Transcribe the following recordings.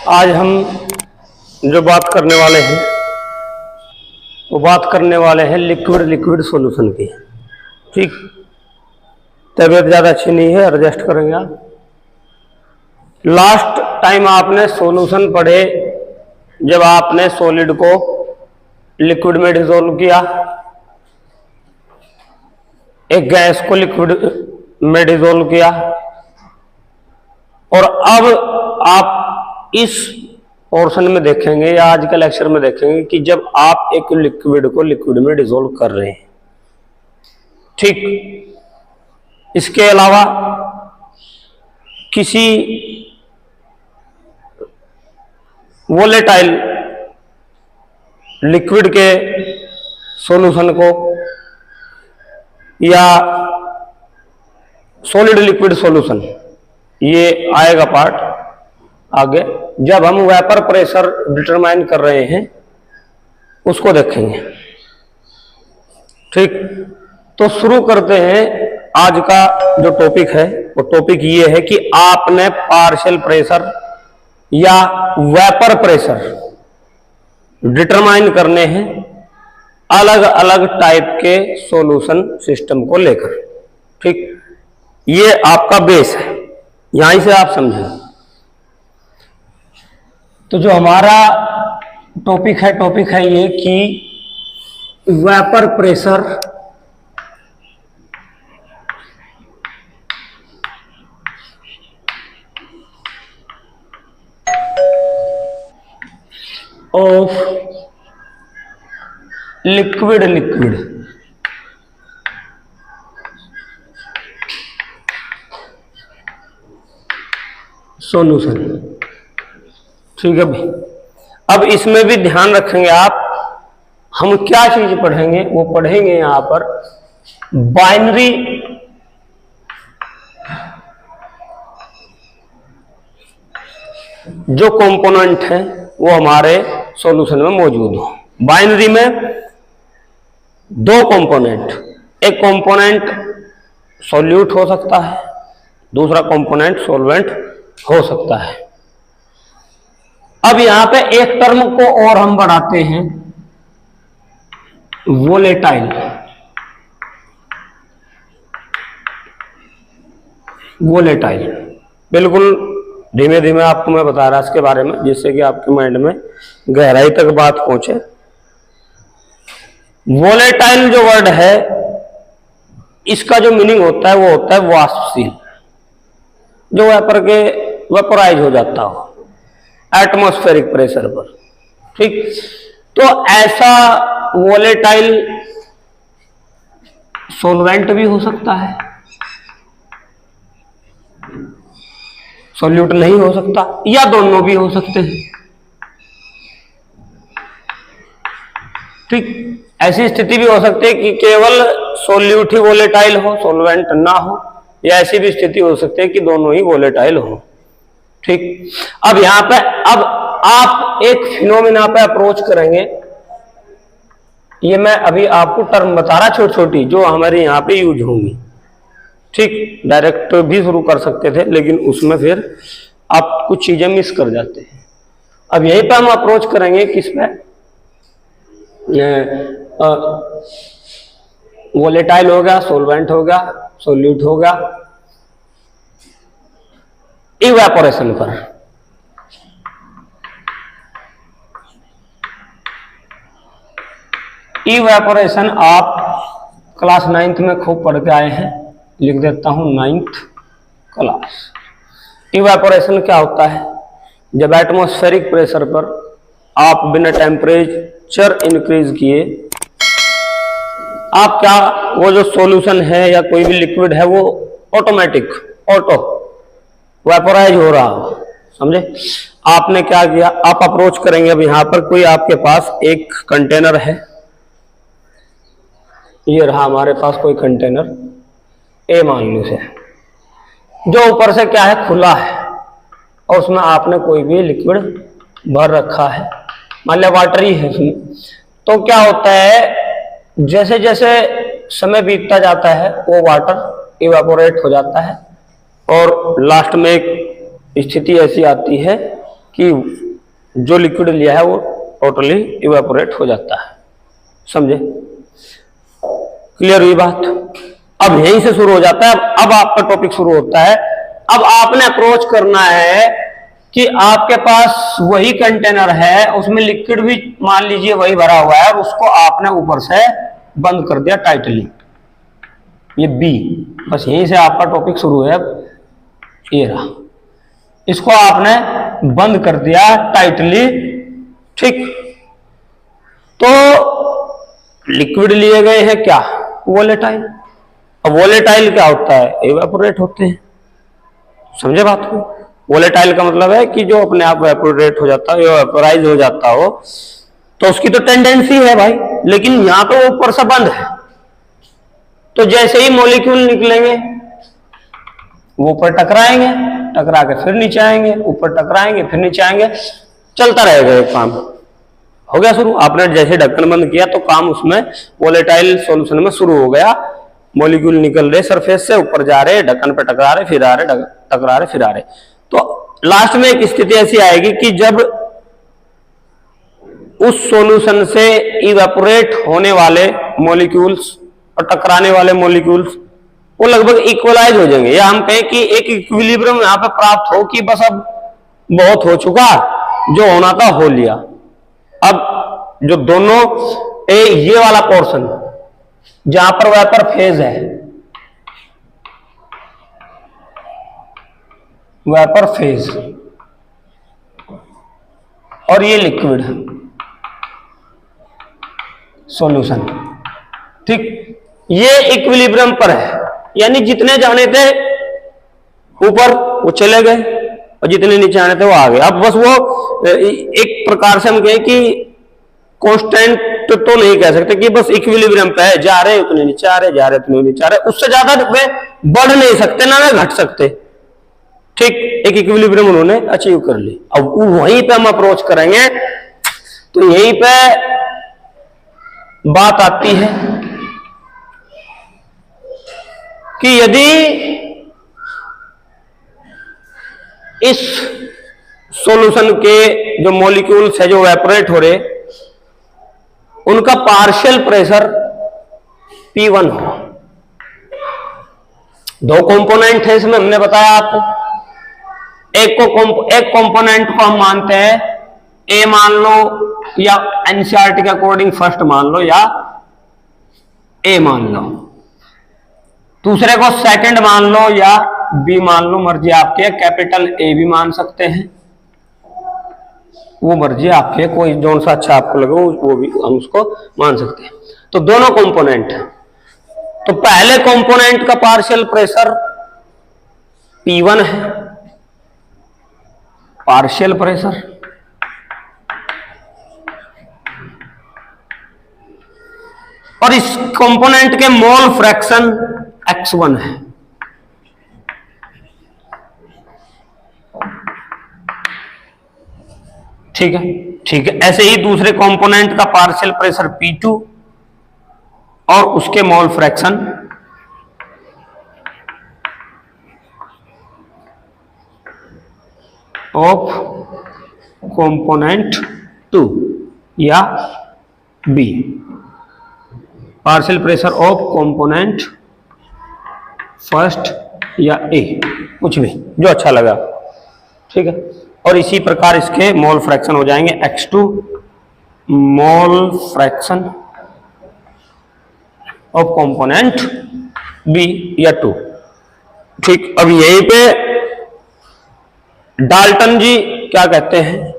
आज हम जो बात करने वाले हैं वो बात करने वाले हैं लिक्विड सॉल्यूशन की। ठीक, तबीयत ज़्यादा अच्छी नहीं है, एडजस्ट करेंगे आप। लास्ट टाइम आपने सॉल्यूशन पढ़े जब आपने सॉलिड को लिक्विड में डिसॉल्व किया, एक गैस को लिक्विड में डिसॉल्व किया, और अब आप इस पोर्शन में देखेंगे या आज के लेक्चर में देखेंगे कि जब आप एक लिक्विड को लिक्विड में डिसॉल्व कर रहे हैं। ठीक, इसके अलावा किसी वोलेटाइल लिक्विड के सॉल्यूशन को या सॉलिड लिक्विड सॉल्यूशन, ये आएगा पार्ट आगे जब हम वेपर प्रेशर डिटरमाइन कर रहे हैं उसको देखेंगे। ठीक, तो शुरू करते हैं। आज का जो टॉपिक है वो टॉपिक ये है कि आपने पार्शियल प्रेशर या वेपर प्रेशर डिटरमाइन करने हैं अलग अलग टाइप के सॉल्यूशन सिस्टम को लेकर। ठीक, ये आपका बेस है, यहीं से आप समझें। तो जो हमारा टॉपिक है ये कि vapour pressure of liquid solution. ठीक है भाई, अब इसमें भी ध्यान रखेंगे आप, हम क्या चीज पढ़ेंगे, वो पढ़ेंगे यहां पर बाइनरी जो कंपोनेंट है वो हमारे सॉल्यूशन में मौजूद हो। बाइनरी में दो कंपोनेंट, एक कंपोनेंट सॉल्यूट हो सकता है, दूसरा कंपोनेंट सॉल्वेंट हो सकता है। अब यहां पे एक टर्म को और हम बढ़ाते हैं, वोलेटाइल। बिल्कुल धीमे धीमे आपको मैं बता रहा इसके बारे में, जिससे कि आपके माइंड में गहराई तक बात पहुंचे। वोलेटाइल जो वर्ड है, इसका जो मीनिंग होता है वो होता है वाष्पशील, जो वेपर के वेपराइज हो जाता हो एटमॉस्फेरिक प्रेशर पर। ठीक, तो ऐसा वोलेटाइल सॉल्वेंट भी हो सकता है, सॉल्यूट नहीं हो सकता, या दोनों भी हो सकते हैं। ठीक, ऐसी स्थिति भी हो सकती है कि केवल सॉल्यूट ही वोलेटाइल हो, सॉल्वेंट ना हो, या ऐसी भी स्थिति हो सकती है कि दोनों ही वोलेटाइल हो। ठीक, अब यहां पे अब आप एक फिनोमिना पे अप्रोच करेंगे। ये मैं अभी आपको टर्म बता रहा छोटी छोटी जो हमारे यहां पे यूज होंगी। ठीक, डायरेक्ट भी शुरू कर सकते थे लेकिन उसमें फिर आप कुछ चीजें मिस कर जाते हैं। अब यहीं पे हम अप्रोच करेंगे किस पे, वोलेटाइल हो गया, सॉल्वेंट हो गया, सॉल्यूट हो गया, इवेपोरेशन पर। इवेपोरेशन आप क्लास 9th में खूब पढ़ के आए हैं, लिख देता हूं 9th क्लास। इवेपोरेशन क्या होता है, जब एटमॉस्फेरिक प्रेशर पर आप बिना टेम्परेचर इंक्रीज किए आप क्या, वो जो सॉल्यूशन है या कोई भी लिक्विड है वो ऑटोमेटिक ऑटो वेपोराइज हो रहा हो। समझे, आपने क्या किया, आप अप्रोच करेंगे। अब यहां पर कोई आपके पास एक कंटेनर है, ये रहा हमारे पास कोई कंटेनर ए मान लीजिए, जो ऊपर से क्या है, खुला है, और उसमें आपने कोई भी लिक्विड भर रखा है, मान लिया वाटर ही है उसमें। तो क्या होता है, जैसे जैसे समय बीतता जाता है वो वाटर इवेपोरेट हो जाता है, और लास्ट में एक स्थिति ऐसी आती है कि जो लिक्विड लिया है वो टोटली इवेपोरेट हो जाता है। समझे? क्लियर हुई बात? अब यहीं से शुरू हो जाता है। अब आपका टॉपिक शुरू होता है। अब आपने अप्रोच करना है कि आपके पास वही कंटेनर है, उसमें लिक्विड भी मान लीजिए वही भरा हुआ है, और उसको आपने ऊपर से बंद कर दिया टाइटली। ये बी, बस यहीं से आपका टॉपिक शुरू है। ये रहा, इसको आपने बंद कर दिया टाइटली। ठीक, तो लिक्विड लिए गए हैं क्या? वोलेटाइल। अब वोलेटाइल क्या होता है? इवेपोरेट होते हैं। समझे बात को? वोलेटाइल का मतलब है कि जो अपने आप इवेपोरेट हो जाता है, इवेपोराइज हो जाता हो, तो उसकी तो टेंडेंसी है भाई, लेकिन यहां तो ऊपर से बंद है। तो जैसे ही मॉलिक्यूल निकलेंगे वो ऊपर टकराएंगे, टकरा के फिर नीचे आएंगे, ऊपर टकराएंगे फिर नीचे आएंगे, चलता रहेगा ये काम। हो गया शुरू। आपने जैसे ढक्कन बंद किया तो काम उसमें वोलेटाइल सॉल्यूशन में शुरू हो गया। मॉलिक्यूल निकल रहे सरफेस से, ऊपर जा रहे, ढक्कन पे टकरा रहे, फिर आ रहे, टकरा रहे, फिर आ रहे। तो लास्ट में एक स्थिति ऐसी आएगी कि जब उस सॉल्यूशन से इवेपोरेट होने वाले मॉलिक्यूल्स और टकराने वाले मॉलिक्यूल्स वो लगभग इक्वलाइज हो जाएंगे, या हम कहें कि एक इक्विलिब्रियम यहां पे प्राप्त हो कि बस अब बहुत हो चुका, जो होना था हो लिया। अब जो दोनों ये वाला पोर्शन जहां पर वेपर फेज है, वेपर फेज, और ये लिक्विड सॉल्यूशन, ठीक, ये इक्विलिब्रियम पर है। यानी जितने जाने थे ऊपर वो चले गए और जितने नीचे आने थे वो आ गए। अब बस वो एक प्रकार से हम कहें कि कांस्टेंट तो नहीं कह सकते कि बस इक्विलिब्रियम पे है, जा रहे उतने नीचे आ रहे, जा रहे उतने नीचे आ रहे, उससे ज्यादा वे बढ़ नहीं सकते ना वे घट सकते। ठीक, एक इक्विलिब्रियम उन्होंने अचीव कर ली। अब वहीं पे हम अप्रोच करेंगे तो यहीं पे बात आती है कि यदि इस सॉल्यूशन के जो मॉलिक्यूल्स है जो इवेपोरेट हो रहे, उनका पार्शियल प्रेशर P1 हो। दो कंपोनेंट है इसमें, हमने बताया आपको। एक कंपोनेंट को हम मानते हैं A मान लो, या एनसीईआरटी के अकॉर्डिंग फर्स्ट मान लो, या A मान लो। दूसरे को सेकंड मान लो या B मान लो, मर्जी आपकी है। कैपिटल A भी मान सकते हैं, वो मर्जी आपके, कोई जोन सा अच्छा आपको लगे वो भी हम उसको मान सकते हैं। तो दोनों कंपोनेंट है। तो पहले कंपोनेंट का पार्शियल प्रेशर P1 है, पार्शियल प्रेशर, और इस कंपोनेंट के मोल फ्रैक्शन X1 है। ठीक है, ठीक है। ऐसे ही दूसरे कंपोनेंट का पार्शियल प्रेशर P2 और उसके मोल फ्रैक्शन ऑफ कंपोनेंट 2 या B, partial pressure of component first या A, कुछ भी जो अच्छा लगा। ठीक है, और इसी प्रकार इसके मोल फ्रैक्शन हो जाएंगे X2, mole fraction of component B या 2। ठीक, अब यहीं पे डाल्टन जी क्या कहते हैं?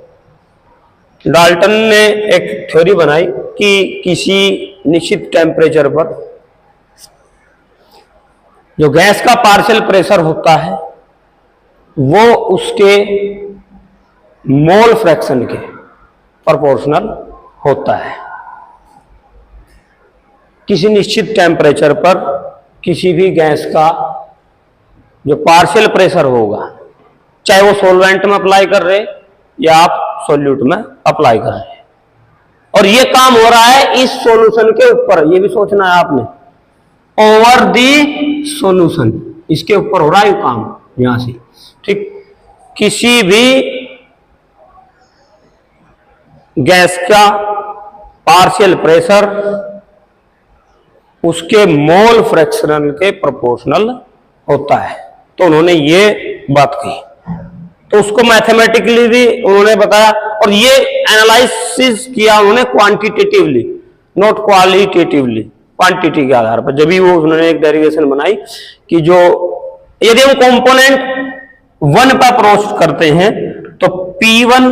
डाल्टन ने एक थ्योरी बनाई कि किसी निश्चित टेम्परेचर पर जो गैस का पार्शियल प्रेशर होता है वो उसके मोल फ्रैक्शन के प्रोपोर्शनल होता है। किसी निश्चित टेम्परेचर पर किसी भी गैस का जो पार्शियल प्रेशर होगा, चाहे वो सॉल्वेंट में अप्लाई कर रहे या आप सॉल्यूट में अप्लाई कर रहे हैं, और ये काम हो रहा है इस सॉल्यूशन के ऊपर, ये भी सोचना है आपने, ओवर दी सॉल्यूशन, इसके ऊपर हो रहा है काम यहां से। ठीक, किसी भी गैस का पार्शियल प्रेशर उसके मोल फ्रैक्शन के प्रोपोर्शनल होता है। तो उन्होंने ये बात कही, तो उसको मैथमेटिकली भी उन्होंने बताया, और ये एनालिसिस किया उन्होंने क्वांटिटेटिवली, नॉट क्वालिटेटिवली, क्वांटिटी के आधार पर। जब भी वो उन्होंने एक डेरिवेशन बनाई कि जो यदि हम कंपोनेंट 1 पर अप्रोच करते हैं तो P1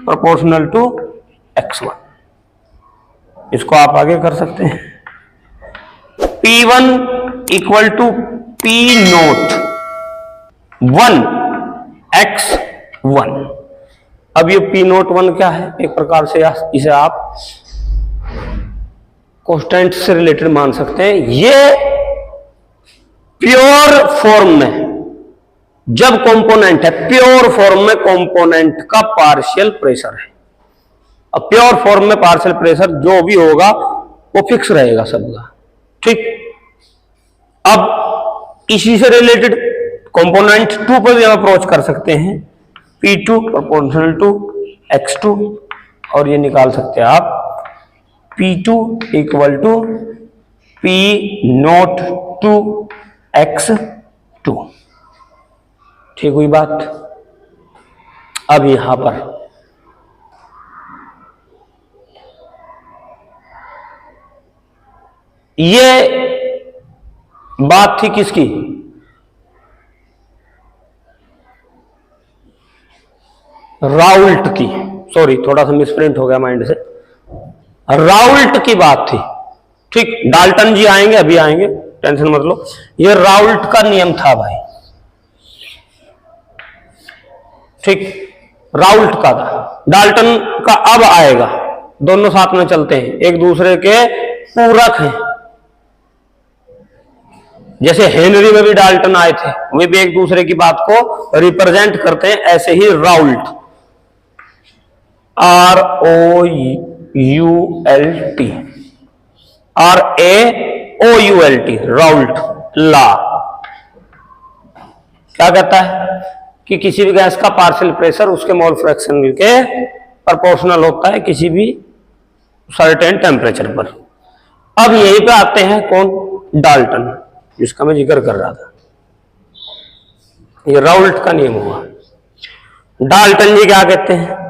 प्रोपोर्शनल टू X1, इसको आप आगे कर सकते हैं। P1 equal to P note 1 X1। अब ये P नोट 1 क्या है? एक प्रकार से इसे आप कांस्टेंट से रिलेटेड मान सकते हैं। ये प्योर फॉर्म में जब कंपोनेंट है, प्योर फॉर्म में कंपोनेंट का पार्शियल प्रेशर है। अब प्योर फॉर्म में पार्शियल प्रेशर जो भी होगा वो फिक्स रहेगा सबका, ठीक। अब इसी से रिलेटेड कंपोनेंट 2 पर भी हम अप्रोच कर सकते हैं, P2 प्रोपोर्शनल टू X2, और ये निकाल सकते हैं आप P2 equal to P naught two X2। ठीक हुई बात। अब यहां पर ये बात थी किसकी? राउल्ट की। सॉरी, थोड़ा सा मिसप्रिंट हो गया माइंड से। राउल्ट की बात थी, ठीक। डाल्टन जी आएंगे, अभी आएंगे, टेंशन मत लो। ये राउल्ट का नियम था भाई, ठीक। राउल्ट का था, डाल्टन का अब आएगा। दोनों साथ में चलते हैं, एक दूसरे के पूरक हैं। जैसे हेनरी में भी डाल्टन आए थे, वे भी एक दूसरे की बात को रिप्रेजेंट करते हैं, ऐसे ही Raoult, ROULT, RAOULT, Raoult law क्या कहता है कि किसी भी गैस का पार्शियल प्रेशर उसके मोल फ्रैक्शन के प्रोपोर्शनल होता है किसी भी सर्टेन टेम्परेचर पर। अब यहीं पे आते हैं कौन? डाल्टन, जिसका मैं जिक्र कर रहा था। ये राउल्ट का नियम हुआ। डाल्टन जी क्या कहते हैं?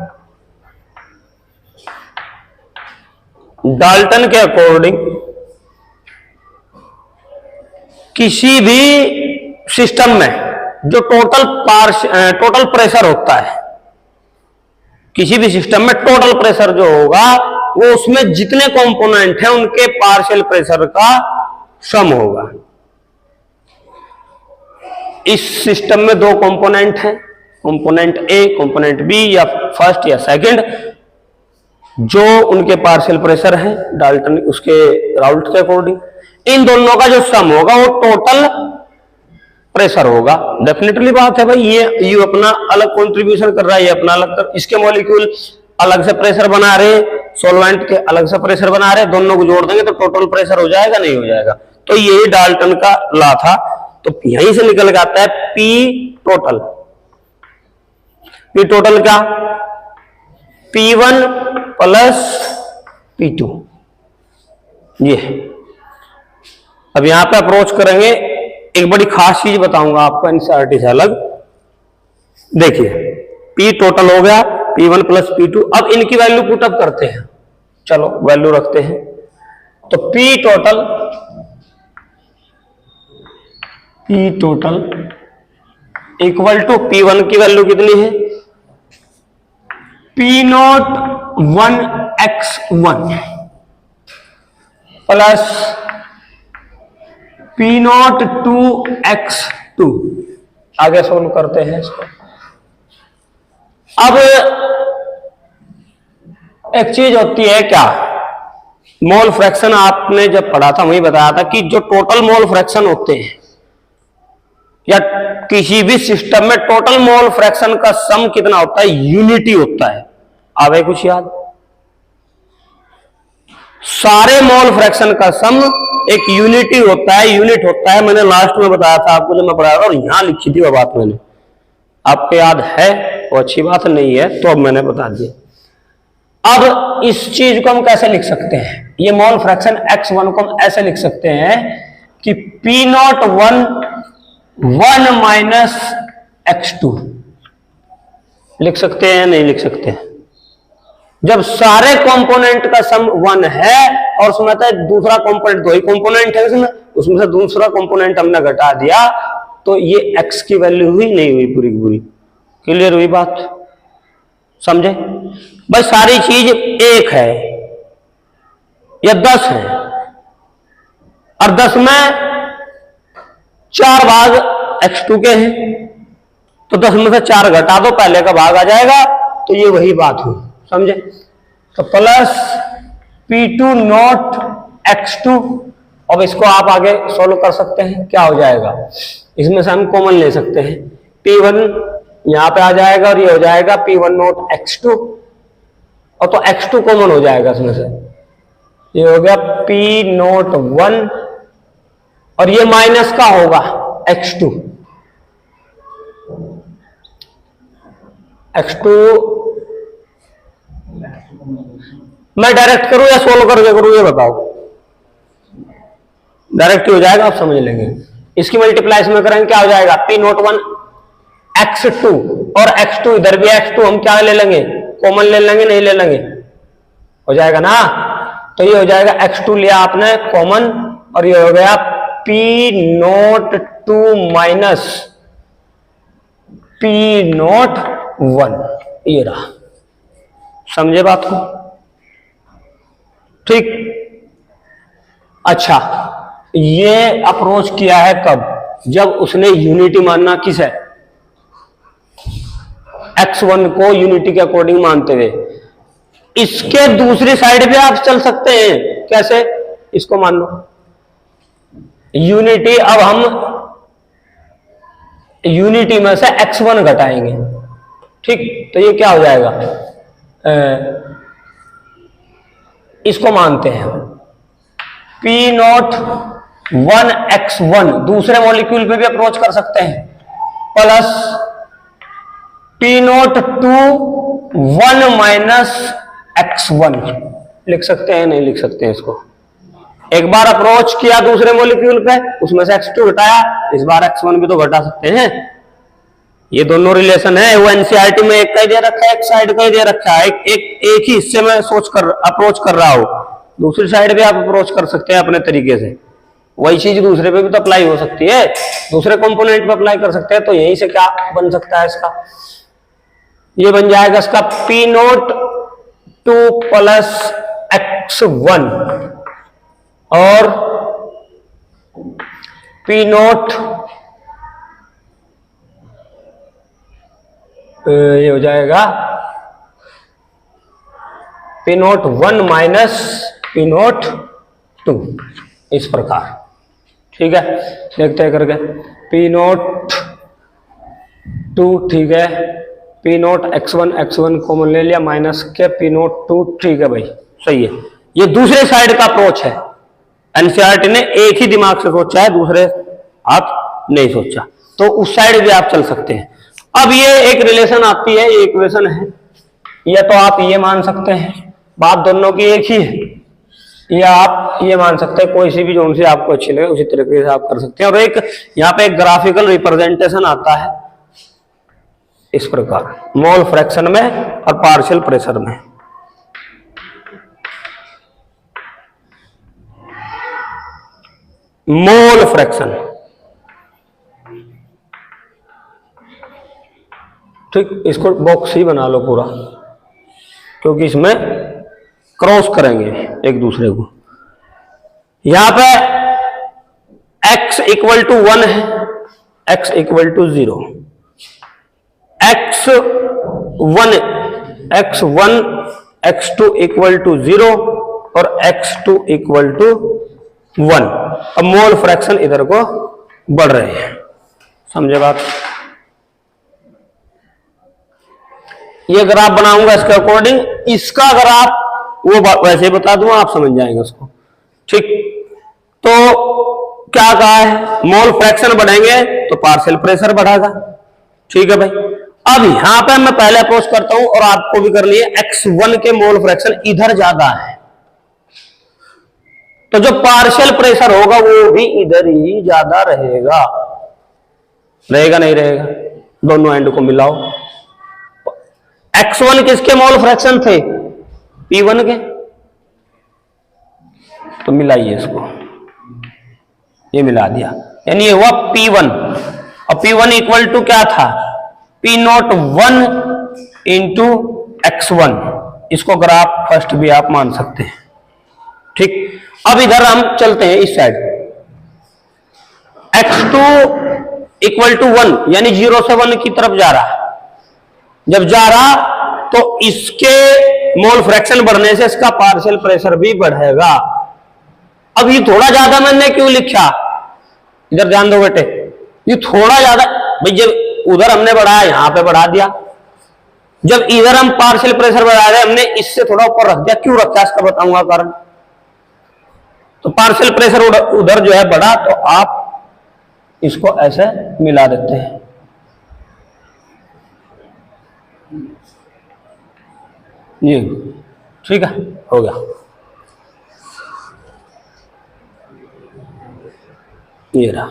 डाल्टन के अकॉर्डिंग किसी भी सिस्टम में जो टोटल प्रेशर होता है, किसी भी सिस्टम में टोटल प्रेशर जो होगा वो उसमें जितने कंपोनेंट हैं उनके पार्शियल प्रेशर का सम होगा। इस सिस्टम में 2 कंपोनेंट हैं, कंपोनेंट ए, कंपोनेंट बी, या फर्स्ट या सेकंड, जो उनके पार्शियल प्रेशर है डाल्टन उसके राउल्ट के अकॉर्डिंग, इन दोनों का जो सम होगा वो टोटल प्रेशर होगा। डेफिनेटली बात है भाई, ये अपना अलग कंट्रीब्यूशन कर रहा है, ये अपना अलग, इसके मॉलिक्यूल अलग से प्रेशर बना रहे, सॉल्वेंट के अलग से प्रेशर बना रहे, दोनों को जोड़ देंगे तो टोटल प्रेशर हो जाएगा, नहीं हो जाएगा। तो यही डाल्टन का लॉ था। तो यहीं से निकल के आता है P टोटल। P टोटल क्या? P1 plus P2। ये अब यहां पे अप्रोच करेंगे, एक बड़ी खास चीज बताऊंगा आपको एनसीईआरटी से अलग। देखिए P टोटल हो गया, P1 प्लस P2। अब इनकी वैल्यू पुटअप करते हैं, चलो वैल्यू रखते हैं। तो P total equal to P1 की वैल्यू कितनी है? P note 1 X1 plus P note 2 X2। आगे सोल्व करते हैं इसको। अब एक चीज होती है क्या, मोल फ्रैक्शन। आपने जब पढ़ा था वही बताया था कि जो टोटल मोल फ्रैक्शन होते हैं या किसी भी सिस्टम में टोटल मोल फ्रैक्शन का सम कितना होता है? यूनिटी होता है। आवे कुछ याद? सारे मोल फ्रैक्शन का सम एक यूनिटी होता है, यूनिट होता है। मैंने लास्ट में बताया था आपको जब मैं पढ़ाया था, और यहां लिखी थी वो बात मैंने, आपको याद है? वो अच्छी बात नहीं है तो अब मैंने बता दिया। अब इस चीज को हम कैसे लिख सकते हैं, ये मोल फ्रैक्शन x1 को हम ऐसे लिख सकते हैं कि P01 1 माइनस x2 लिख सकते हैं, नहीं लिख सकते हैं। जब सारे कंपोनेंट का सम 1 है और उसमें तो दूसरा कंपोनेंट, दो ही कंपोनेंट है उसमें से दूसरा कंपोनेंट हमने घटा दिया, तो ये x की वैल्यू हुई नहीं हुई पूरी की पूरी। क्लियर हुई बात, समझे भाई? सारी चीज एक है या 10 है और 10 में 4 भाग x2 के हैं, तो 10 में से 4 घटा दो, पहले का भाग आ जाएगा, तो ये वही बात हुई, समझे? तो प्लस P2 नॉट x2। अब इसको आप आगे सोल्व कर सकते हैं, क्या हो जाएगा, इसमें से हम कॉमन ले सकते हैं, P1 यहां पे आ जाएगा और ये हो जाएगा P1 नॉट x2, और तो x2 कॉमन हो जाएगा इसमें से, ये हो गया P नॉट 1 और ये माइनस का होगा x2। मैं डायरेक्ट करूं या सोल्व करके करूं, ये बताओ? डायरेक्ट हो जाएगा, आप समझ लेंगे। इसकी मल्टीप्लाई इसमें करेंगे, क्या हो जाएगा P नॉट 1 x2 और x2, इधर भी x2 हम क्या ले लेंगे, कॉमन ले लेंगे, नहीं ले लेंगे, हो जाएगा ना। तो ये हो जाएगा x2 लिया आपने कॉमन और ये हो गया P not 2 minus P not 1, ये रहा, समझे बात को? ठीक। अच्छा, ये अप्रोच किया है कब, जब उसने यूनिटी मानना किस है, x1 को यूनिटी के अकॉर्डिंग मानते हुए। इसके दूसरी साइड पे आप चल सकते हैं, कैसे, इसको मान लो यूनिटी, अब हम यूनिटी में से x1 घटाएंगे, ठीक, तो ये क्या हो जाएगा, इसको मानते हैं P नॉट 1 x1, दूसरे मॉलिक्यूल पे भी अप्रोच कर सकते हैं, plus P not 2 1 minus x1 लिख सकते हैं, नहीं लिख सकते हैं इसको? एक बार अप्रोच किया दूसरे मॉलिक्यूल पे, उसमें से x2 घटाया, इस बार x1 भी तो घटा सकते हैं। ये दोनों रिलेशन है, वो एनसीईआरटी में एक का ही दे रखा है, एक साइड का ही दे रखा है, एक ही हिस्से में सोच कर अप्रोच कर रहा हो, दूसरी साइड भी आप अप्रोच कर सकते हैं अपने तरीके से। वही चीज दूसरे पे भी तो अप्लाई हो सकती है, दूसरे कंपोनेंट पे अप्लाई कर सकते हैं। तो यहीं से क्या बन सकता है इसका, ये बन जाएगा इसका P नॉट 2 प्लस x1 और P नॉट, ये हो जाएगा P not 1 minus P not 2, इस प्रकार, ठीक है। देखते हैं करके, P नॉट 2, ठीक है, P नॉट x1 कॉमन ले लिया, माइनस के P नॉट 2, ठीक है भाई, सही है। ये दूसरे साइड का अप्रोच है, एनसीईआरटी ने एक ही दिमाग से सोचा है, दूसरे आप नहीं सोचा, तो उस साइड भी आप चल सकते हैं। अब ये एक रिलेशन आती है, ये इक्वेशन है, या तो आप ये मान सकते हैं बात दोनों की एक ही है, या आप ये मान सकते हैं कोई सी भी जोन से आपको अच्छी लगे उसी तरीके से आप कर सकते हैं। और एक यहाँ पे एक ग्राफिकल रिप्रेजेंटेशन आता है इस प्रकार, मोल फ्रैक्शन में और पार्शियल प्रेशर में। मोल फ्रैक्शन, ठीक, इसको बॉक्स ही बना लो पूरा, क्योंकि इसमें क्रॉस करेंगे एक दूसरे को। यहां पे x इक्वल टू 1 है, x equal to 0, x1 x2 equal to 0 और x2 इक्वल टू 1। अब मोल फ्रैक्शन इधर को बढ़ रहे हैं, समझे बात? ये ग्राफ बनाऊंगा इसके अकॉर्डिंग, इसका अगर आप वो वैसे बता दूंगा, आप समझ जाएंगे उसको, ठीक। तो क्या कहा है, मोल फ्रैक्शन बढ़ेंगे तो पार्शियल प्रेशर बढ़ेगा, ठीक है भाई। अब यहां पे मैं पहले अप्रोच करता हूं और आपको भी कर लिए, x1 के मोल फ्रैक्शन इधर ज्यादा है, तो जो पार्शियल प्रेशर होगा वो भी इधर ही ज्यादा रहेगा, रहेगा नहीं रहेगा? दोनों एंड को मिलाओ। x1 किसके मोल फ्रैक्शन थे? P1 के, तो मिलाइए इसको, ये मिला दिया, यानी ये हुआ P1 और P1 इक्वल टू क्या था? P01 into x1। इसको ग्राफ फर्स्ट भी आप मान सकते हैं, ठीक। अब इधर हम चलते हैं इस साइड, x2 इक्वल टू 1 यानी 0 से 1 की तरफ जा रहा, जब जा रहा तो इसके मोल फ्रैक्शन बढ़ने से इसका पार्शियल प्रेशर भी बढ़ेगा। अब ये थोड़ा ज्यादा मैंने क्यों लिखा, इधर ध्यान दो बेटे, ये थोड़ा ज्यादा भाई, जब उधर हमने बढ़ाया यहां पे बढ़ा दिया, जब इधर हम पार्शियल प्रेशर बढ़ा रहे हमने इससे थोड़ा ऊपर रख दिया, क्यों रखा इसका बताऊंगा कारण। तो पार्शियल प्रेशर उधर जो है बढ़ा, तो आप इसको ऐसे मिला देते हैं, ये ठीक है, हो गया। ये रहा,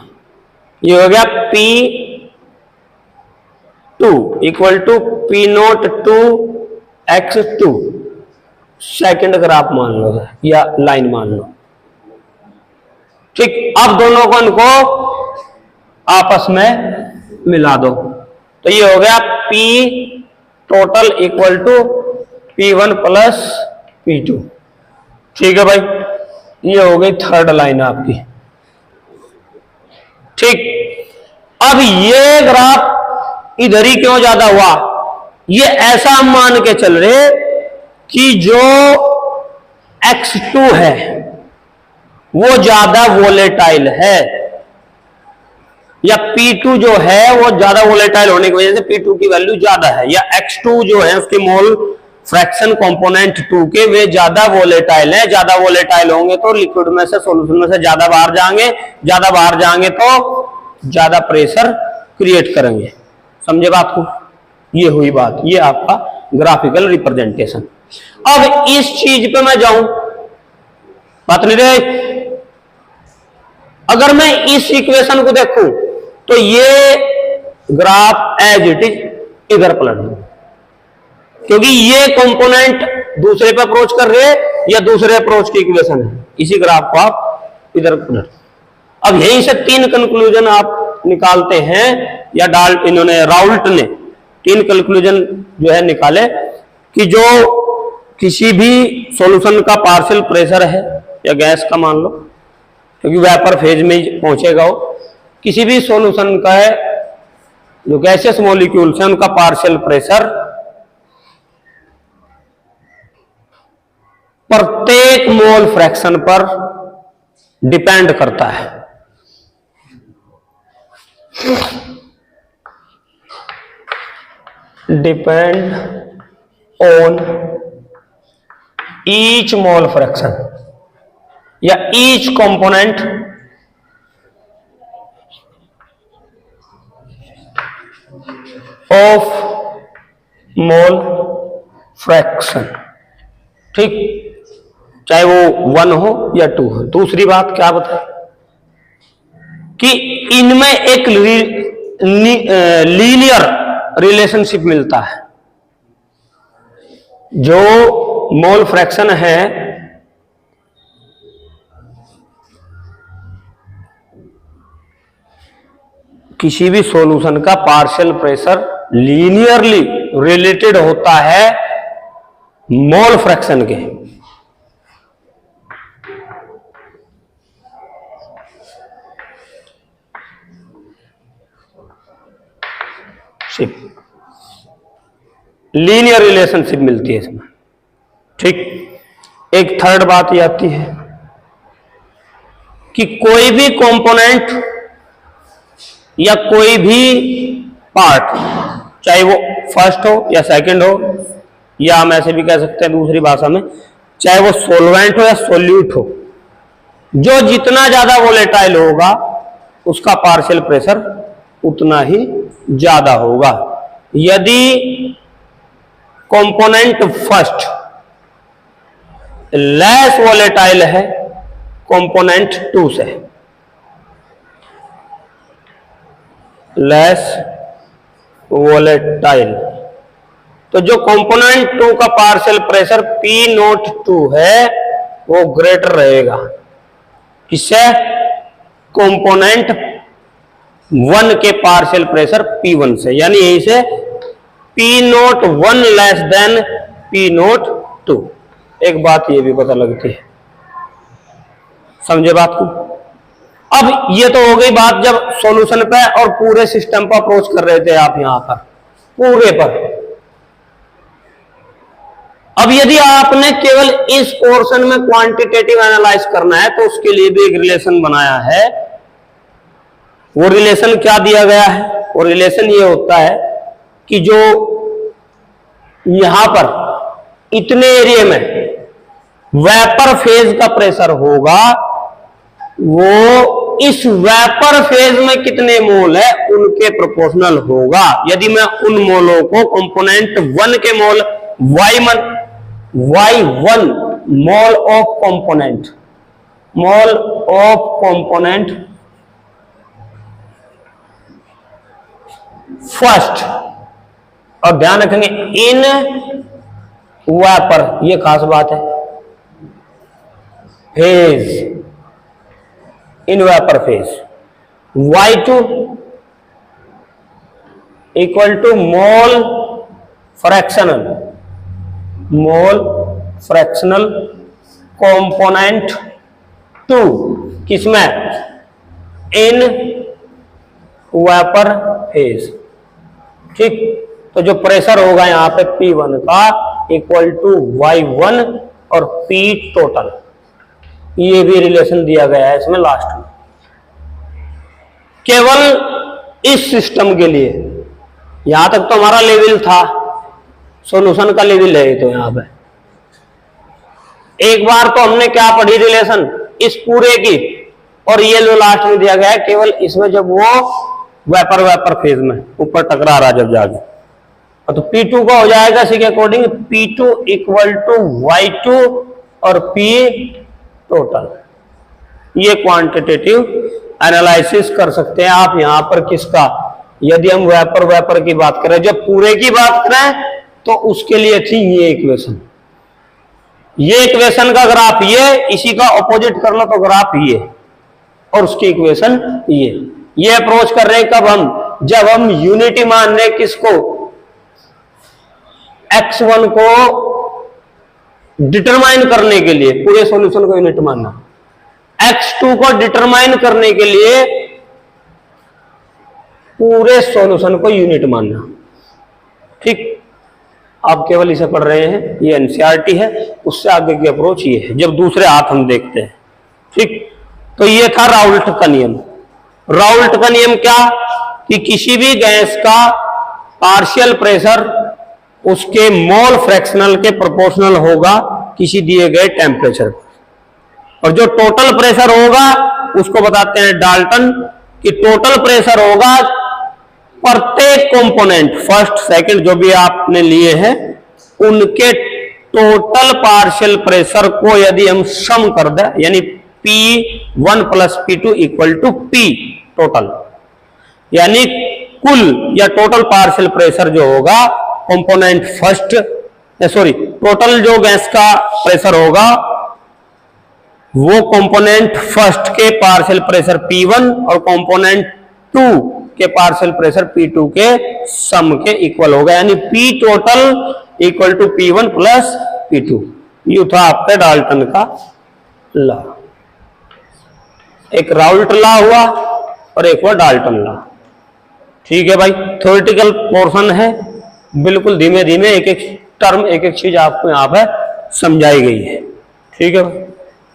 ये हो गया P2 equal to P02 x2, second graph मान लो या लाइन मान लो, ठीक। अब दोनों को इनको आपस में मिला दो, तो ये हो गया P total equal to P1 plus P2, ठीक है भाई। ये हो गई थर्ड लाइन आपकी, ठीक। अब ये ग्राफ इधर ही क्यों ज्यादा हुआ, ये ऐसा हम मान के चल रहे कि जो x2 है वो ज्यादा वोलेटाइल है, या P2 जो है वो ज्यादा वोलेटाइल होने की वजह से P2 की वैल्यू ज्यादा है, या x2 जो है उसके मोल फ्रैक्शन कंपोनेंट 2 के वे ज्यादा वोलेटाइल है। ज्यादा वोलेटाइल होंगे तो लिक्विड में से सॉल्यूशन में से ज्यादा बाहर जाएंगे, ज्यादा बाहर जाएंगे तो ज्यादा प्रेशर क्रिएट करेंगे। समझे बात को? ये हुई बात, ये आपका ग्राफिकल रिप्रेजेंटेशन। अब इस चीज पे मैं जाऊं, बात नहीं रही। अगर मैं इस इक्वेशन को देखूं तो ये ग्राफ एज इट इज इधर पलट दूं, क्योंकि ये कंपोनेंट दूसरे पे अप्रोच कर रहे हैं या दूसरे अप्रोच की इक्वेशन है, इसी ग्राफ को आप इधर पलट। अब यहीं से 3 कंक्लूजन आप निकालते हैं, या इन्होंने राउल्ट ने 3 कंक्लूजन जो है निकाले कि जो किसी भी सॉल्यूशन का पार्शियल प्रेशर है या गैस का मान लो, क्योंकि वेपर फेज में ही पहुंचेगा वो, किसी भी सॉल्यूशन का है जो गैसियस मॉलिक्यूल्स हैं उनका पार्शियल प्रेशर प्रत्येक मोल फ्रैक्शन पर डिपेंड करता है। Depend on each mole fraction या each component of mole fraction, ठीक, चाहे वो 1 हो या 2 हो। दूसरी बात क्या बताए कि इनमें एक लीनियर रिलेशनशिप मिलता है। जो मोल फ्रैक्शन है किसी भी सॉल्यूशन का पार्शियल प्रेशर लीनियरली रिलेटेड होता है मोल फ्रैक्शन के। लीनियर रिलेशनशिप मिलती है इसमें, ठीक। एक थर्ड बात ये आती है कि कोई भी कंपोनेंट या कोई भी पार्ट, चाहे वो फर्स्ट हो या सेकंड हो, या हम ऐसे भी कह सकते हैं दूसरी भाषा में, चाहे वो सोलवेंट हो या सोल्यूट हो, जो जितना ज्यादा वोलेटाइल होगा उसका पार्शियल प्रेशर उतना ही ज्यादा होगा। यदि कंपोनेंट फर्स्ट लेस वोलेटाइल है कंपोनेंट टू से, लेस वोलेटाइल, तो जो कंपोनेंट टू का पार्शियल प्रेशर P02 है वो ग्रेटर रहेगा किससे? कंपोनेंट वन के पार्शियल प्रेशर P1 से, यानी यहीं से P01 लेस देन P02। एक बात ये भी पता लगती है, समझे बात को? अब ये तो हो गई बात जब सॉल्यूशन पे और पूरे सिस्टम पर अप्रोच कर रहे थे आप यहां पर पूरे पर। अब यदि आपने केवल इस पोर्शन में क्वांटिटेटिव एनालाइज करना है तो उसके लिए भी एक रिलेशन बनाया है। वो रिलेशन क्या दिया गया है? वो रिलेशन ये होता है कि जो यहां पर इतने एरिया में वेपर फेज का प्रेशर होगा वो इस वेपर फेज में कितने मोल है उनके प्रोपोर्शनल होगा। यदि मैं उन मोलों को कंपोनेंट वन के mole Y1 mole of component first, और ध्यान रखेंगे इन वेपर, ये खास बात है, phase, in vapour phase Y2 equal to mole fractional component two, किसमें? In vapour phase. ठीक, तो जो प्रेशर होगा यहां पे P1 का इक्वल टू Y1 और P टोटल, ये भी रिलेशन दिया गया है इसमें लास्ट में। केवल इस सिस्टम के लिए, यहां तक तो हमारा लेवल था, सॉल्यूशन का लेवल है तो यहां पे एक बार तो हमने क्या पढ़ी रिलेशन इस पूरे की, और ये जो लास्ट में दिया गया है केवल इसमें जब वो वेपर फेज में ऊपर टकरा रहा जब जाके, तो P2 का हो जाएगा इसी के according P2 equal to Y2 और P टोटल। ये क्वांटिटेटिव एनालिसिस कर सकते हैं आप यहां पर किसका? यदि हम वेपर की बात करें, जब पूरे की बात करें तो उसके लिए थी ये इक्वेशन, ये इक्वेशन का ग्राफ ये, इसी का ऑपोजिट कर लो तो ग्राफ ये, और उसकी इक्वेशन ये अप्रोच कर रहे हैं कब हम? जब हम यूनिटी मान रहे किसको? x1 को डिटरमाइन करने के लिए, पूरे सॉल्यूशन को यूनिट मानना, x2 को डिटरमाइन करने के लिए पूरे सॉल्यूशन को यूनिट मानना। ठीक, आप केवल इसे पढ़ रहे हैं, ये एनसीईआरटी है, उससे आगे की अप्रोच ये है जब दूसरे हाथ हम देखते हैं। ठीक, तो ये था राउल्ट का नियम। राउल्ट का नियम क्या? कि किसी भी गैस का पार्शियल प्रेशर उसके मोल फ्रैक्शनल के प्रोपोर्शनल होगा किसी दिए गए टेम्परेचर पर, और जो टोटल प्रेशर होगा उसको बताते हैं डाल्टन, कि टोटल प्रेशर होगा प्रत्येक कंपोनेंट फर्स्ट सेकंड जो भी आपने लिए हैं उनके टोटल पार्शियल प्रेशर को यदि हम सम कर दें, यानी P1 plus P2 equal to P total, यानी कुल या टोटल पार्शियल प्रेशर जो होगा कंपोनेंट फर्स्ट, टोटल जो गैस का प्रेशर होगा वो कंपोनेंट फर्स्ट के पार्शियल प्रेशर P1 और कंपोनेंट 2 के पार्शियल प्रेशर P2 के सम के इक्वल होगा, यानी P total equal to P1 plus P2। ये था आपका डाल्टन का लॉ। एक राउल्ट लॉ हुआ और एक हुआ डाल्टन लॉ। ठीक है भाई, थ्योरेटिकल पोर्शन है, बिल्कुल धीमे धीमे एक एक टर्म एक एक चीज आपको यहां पर समझाई गई है। ठीक है।